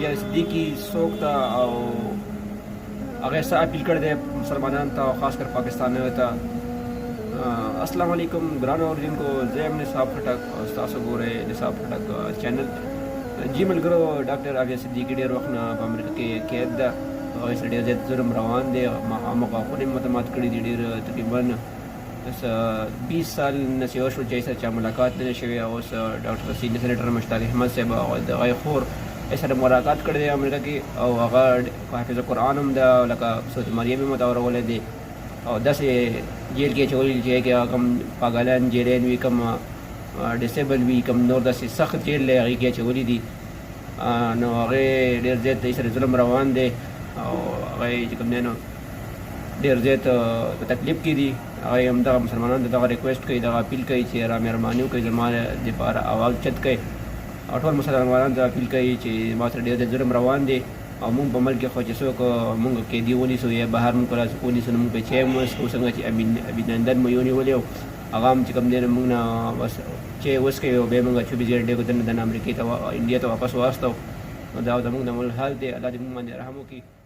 یا صدیقي څوک ته او هغه څه اپیل کړی دی مسلمانانو ته او خاص کر پاکستانیانو ته. السلام علیکم ګرانو اوریدونکو، زه یم نصاب خټک او تاسو ګورئ نصاب خټک چینل. جی ملګرو، ډاکټر عافیه صدیقي ډېر وخت نه په امریکا کې قید ده. هغې سره ډېر زیات ظلم روان دی. مخامخ غاښونه یې ماته مات کړي دي. ډېر تقریبا 20 سال نه چې وشو چې سره چا ملاقات نه شوی. اوس ډاکټر سینیئر سینیټر مشتاق احمد صاحب او د هغې خور سره ملاقات کړی دی امریکا کې، او هغه حافظ قرآن هم ده، لکه سورة مریم یې مته اورولی دی، او داسې جیل کې اچولي چې هغې کوم پاګلان جیلین وي، کوم ډسیبل وي، کوم نور داسې سخت جیل دی هغې کې اچولي دي. نو هغې ډېر زیات یې سره ظلم روان دی، او هغې چې کوم دی نو ډېر زیات په تکلیف کې دي. هغه همدغه مسلمانانو ته دغه ریکویسټ کوي، دغه اپیل کوي چې را مهرباني وکړئ زما دپاره اواز چت کړئ، او ټول مسلمانانو ته اپیل کوي چې ما سره ډېر زیات ظلم روان دی. او مونږ په ملک کې خو چې څوک مونږ قیدي ونیسو یا بهر مونږ په لاس ونیسو نو مونږ په چای هم وڅښو، څنګه چې ابینندن مو ونیولی و هغه هم چې کوم دی مونږ نه بس چای وڅښئ او بیا مونږ 24 ګنټې دننه امریکې ته انډیا ته واپس واستو. نو دا زموږ د ملک حال دی. الله دې مونږ باندې رحم وکړي.